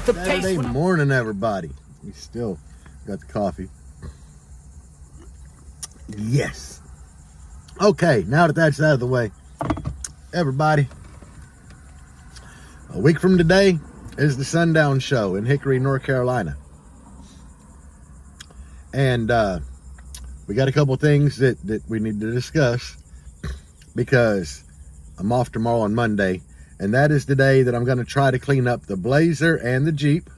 Saturday morning, everybody. We still got the coffee. Yes. Okay, now that that's out of the way, everybody, a week from today is the Sundown show in Hickory, North Carolina. And we got a couple things that we need to discuss because I'm off tomorrow on Monday. And that is the day that I'm going to try to clean up the Blazer and the Jeep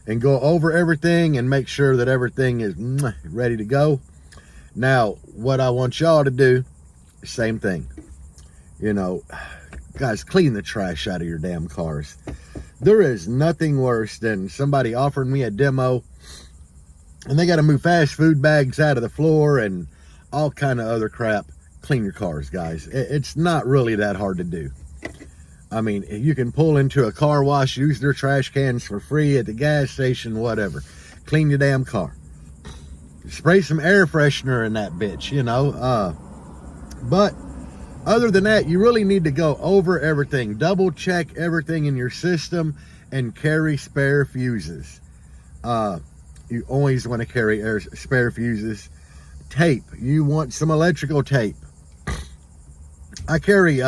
and go over everything and make sure that everything is ready to go. Now, what I want y'all to do, same thing. You know, guys, clean the trash out of your damn cars. There is nothing worse than somebody offering me a demo and they got to move fast food bags out of the floor and all kind of other crap. Clean your cars, guys. It's not really that hard to do. I mean, you can pull into a car wash, use their trash cans for free at the gas station, whatever. Clean your damn car. Spray some air freshener in that bitch, you know. But other than that, you really need to go over everything. Double check everything in your system and carry spare fuses. You always want to carry spare fuses. Tape. You want some electrical tape. I carry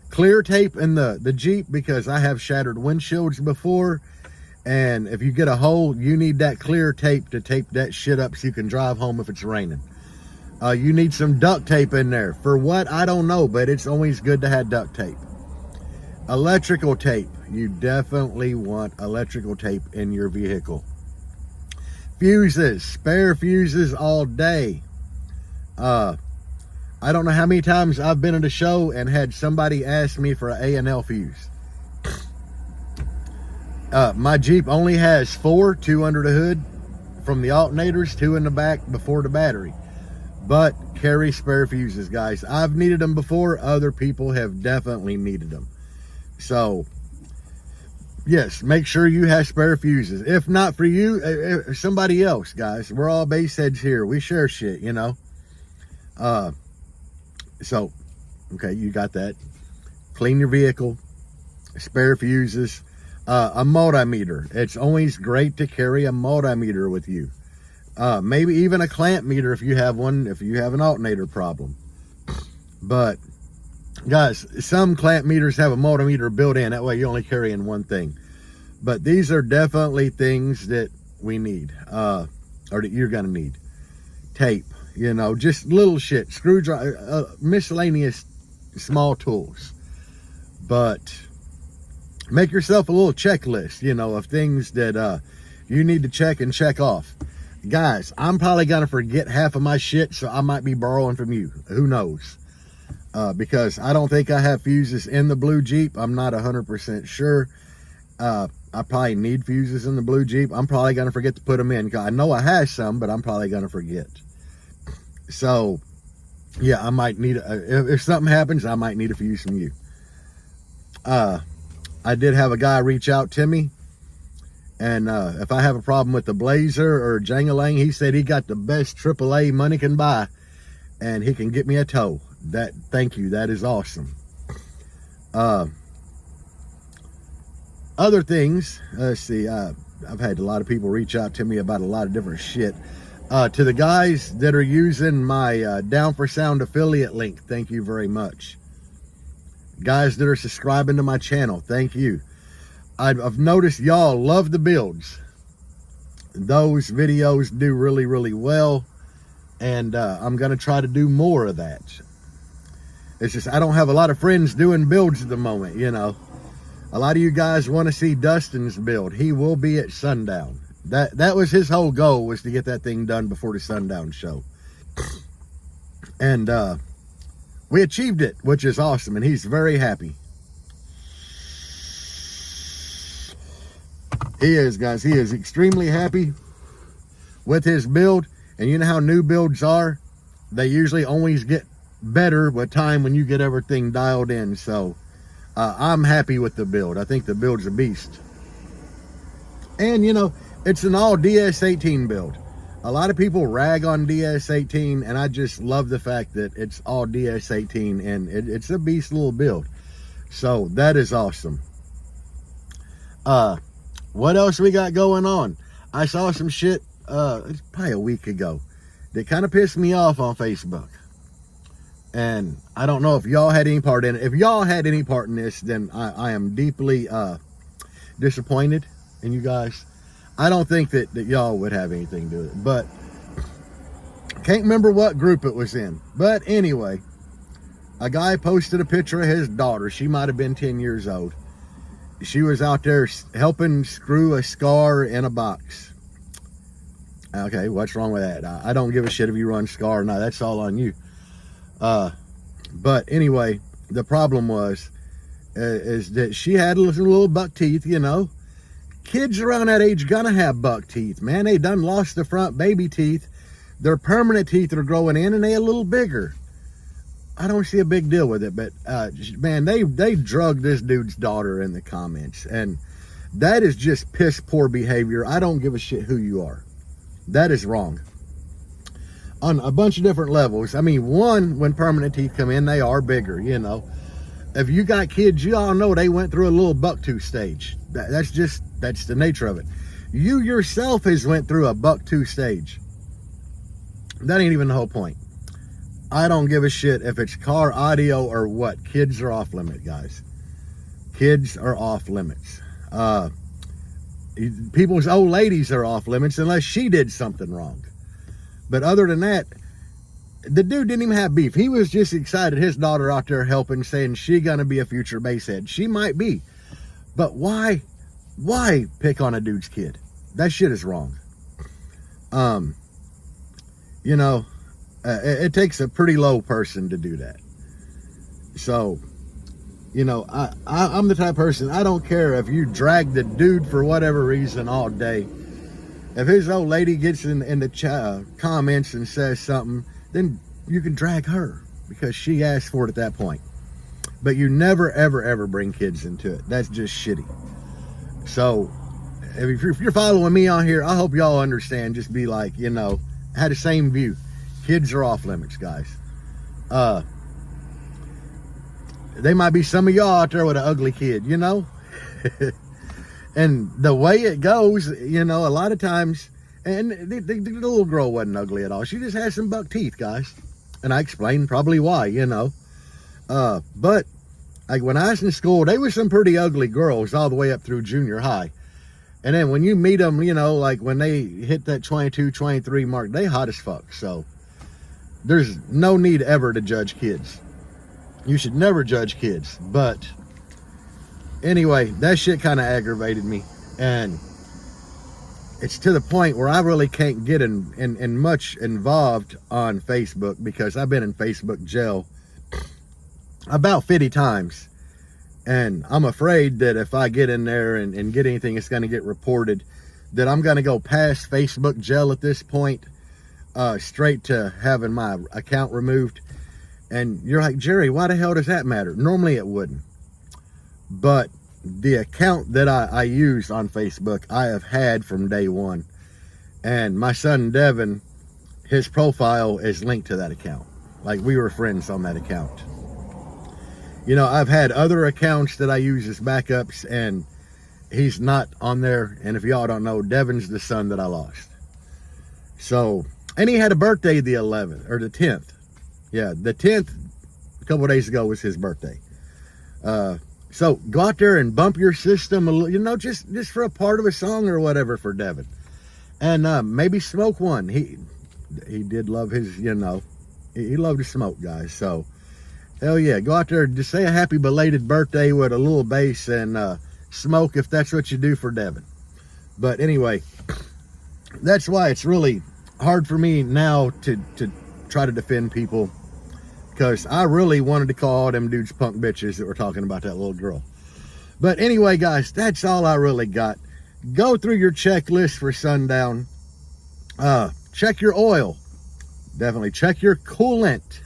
clear tape in the Jeep because I have shattered windshields before, and if you get a hole, you need that clear tape to tape that shit up so you can drive home if it's raining. You need some duct tape in there. For what? I don't know, but it's always good to have duct tape. Electrical tape. You definitely want electrical tape in your vehicle. Fuses. Spare fuses all day. I don't know how many times I've been at a show and had somebody ask me for an A&L fuse. My Jeep only has 4, 2 under the hood from the alternators, 2 in the back before the battery. But carry spare fuses, guys. I've needed them before. Other people have definitely needed them. So, yes, make sure you have spare fuses. If not for you, somebody else, guys. We're all base heads here. We share shit, you know. So, okay, you got that. Clean your vehicle, spare fuses, a multimeter. It's always great to carry a multimeter with you. Maybe even a clamp meter if you have one, if you have an alternator problem. But, guys, some clamp meters have a multimeter built in. That way you're only carrying one thing. But these are definitely things that we need, or that you're going to need. Tape. You know, just little shit, screwdriver, miscellaneous small tools. But make yourself a little checklist, you know, of things that you need to check and check off. Guys, I'm probably going to forget half of my shit, so I might be borrowing from you. Who knows? Because I don't think I have fuses in the blue Jeep. I'm not 100% sure. I probably need fuses in the blue Jeep. I'm probably going to forget to put them in. I know I have some, but I'm probably going to forget. So, yeah, I might need, if something happens, I might need a fuse from you. I did have a guy reach out to me, and if I have a problem with the Blazer or Jangalang, he said he got the best AAA money can buy, and he can get me a tow. Thank you, that is awesome. Other things, let's see, I've had a lot of people reach out to me about a lot of different shit. To the guys that are using my Down for Sound affiliate link, thank you very much. Guys that are subscribing to my channel, thank you. I've noticed y'all love the builds. Those videos do really, really well. And I'm going to try to do more of that. It's just I don't have a lot of friends doing builds at the moment, you know. A lot of you guys want to see Dustin's build. He will be at Sundown. That was his whole goal, was to get that thing done before the Sundown show. And we achieved it, which is awesome, and he's very happy. He is, guys. He is extremely happy with his build. And you know how new builds are? They usually always get better with time when you get everything dialed in. So I'm happy with the build. I think the build's a beast. And, you know, it's an all DS18 build. A lot of people rag on DS18, and I just love the fact that it's all DS18, and it's a beast little build. So that is awesome. What else we got going on? I saw some shit, it's probably a week ago, that kind of pissed me off on Facebook. And I don't know if y'all had any part in it. If y'all had any part in this, then I am deeply disappointed in you guys. I don't think that y'all would have anything to do with it. But can't remember what group it was in. But anyway, a guy posted a picture of his daughter. She might have been 10 years old. She was out there helping screw a scar in a box. Okay, what's wrong with that? I don't give a shit if you run scar or not. That's all on you. But anyway, the problem was is that she had little buck teeth, you know. Kids around that age gonna have buck teeth, man. They done lost the front baby teeth. Their permanent teeth are growing in and they a little bigger. I don't see a big deal with it, but man, they drugged this dude's daughter in the comments, and that is just piss poor behavior. I don't give a shit who you are. That is wrong on a bunch of different levels. I mean, one, when permanent teeth come in, they are bigger, you know. If you got kids, you all know they went through a little buck tooth stage. That's the nature of it. You yourself has went through a buck tooth stage. That ain't even the whole point. I don't give a shit if it's car, audio, or what. Kids are off limit, guys. Kids are off limits. People's old ladies are off limits unless she did something wrong. But other than that, the dude didn't even have beef. He was just excited. His daughter out there helping, saying she gonna be a future basehead. She might be. But why pick on a dude's kid? That shit is wrong. You know, it takes a pretty low person to do that. So, you know, I'm the type of person, I don't care if you drag the dude for whatever reason all day. If his old lady gets in the comments and says something, then you can drag her because she asked for it at that point. But you never, ever, ever bring kids into it. That's just shitty. So, if you're following me on here, I hope y'all understand. Just be like, you know, had the same view. Kids are off limits, guys. They might be some of y'all out there with an ugly kid, you know. And the way it goes, you know, a lot of times, and the little girl wasn't ugly at all. She just had some buck teeth, guys. And I explained probably why, you know. But like when I was in school, they were some pretty ugly girls all the way up through junior high. And then when you meet them, you know, like when they hit that 22, 23 mark, they hot as fuck. So there's no need ever to judge kids. You should never judge kids. But anyway, that shit kind of aggravated me. And it's to the point where I really can't get in much involved on Facebook because I've been in Facebook jail about 50 times. And I'm afraid that if I get in there and get anything, it's going to get reported, that I'm going to go past Facebook jail at this point, straight to having my account removed. And you're like, Jerry, why the hell does that matter? Normally it wouldn't. But the account that I use on Facebook, I have had from day one. And my son, Devin, his profile is linked to that account. Like, we were friends on that account. You know, I've had other accounts that I use as backups, and he's not on there. And if y'all don't know, Devin's the son that I lost. So, and he had a birthday the 11th, or the 10th. Yeah, the 10th, a couple of days ago, was his birthday. So, go out there and bump your system, you know, just for a part of a song or whatever for Devin. And maybe smoke one. He did love his, you know, he loved to smoke, guys. So, hell yeah, go out there, just say a happy belated birthday with a little bass and smoke if that's what you do for Devin. But anyway, that's why it's really hard for me now to try to defend people, because I really wanted to call all them dudes punk bitches that were talking about that little girl. But anyway, guys, that's all I really got. Go through your checklist for Sundown. Check your oil. Definitely check your coolant.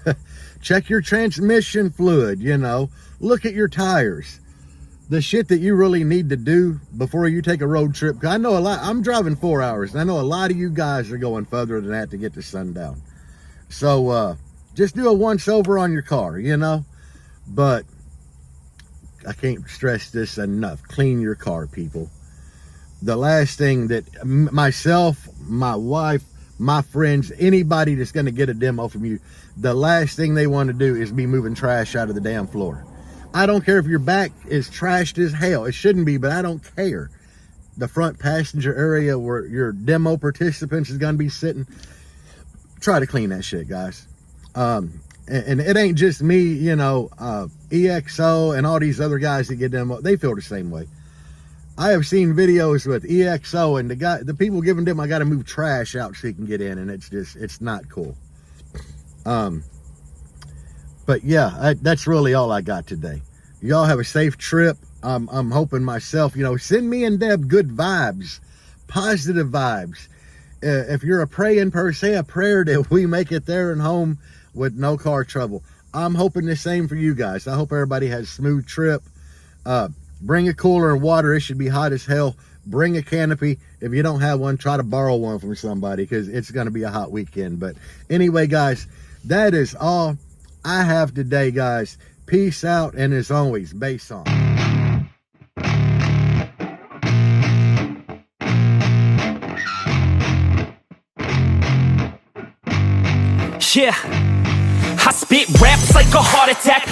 Check your transmission fluid, you know. Look at your tires. The shit that you really need to do before you take a road trip. 'Cause I know a lot. I'm driving 4 hours, and I know a lot of you guys are going further than that to get to Sundown. So, just do a once over on your car, you know. But can't stress this enough. Clean your car, people. The last thing that myself, my wife, my friends, anybody that's going to get a demo from you, the last thing they want to do is be moving trash out of the damn floor. I don't care if your back is trashed as hell. It shouldn't be, but I don't care. The front passenger area where your demo participants is going to be sitting, try to clean that shit, guys. And it ain't just me, you know, EXO and all these other guys that get demo, they feel the same way. I have seen videos with EXO and the people giving them, I got to move trash out so you can get in, and it's not cool. But yeah, that's really all I got today. Y'all have a safe trip. I'm hoping myself, you know, send me and Deb good vibes, positive vibes. If you're a praying person, say a prayer that we make it there and home with no car trouble. I'm hoping the same for you guys. I hope everybody has a smooth trip. Bring a cooler and water. It should be hot as hell. Bring a canopy. If you don't have one, try to borrow one from somebody, because it's going to be a hot weekend. But anyway, guys, that is all I have today, guys. Peace out, and as always, bass on. Yeah, I spit raps like a heart attack.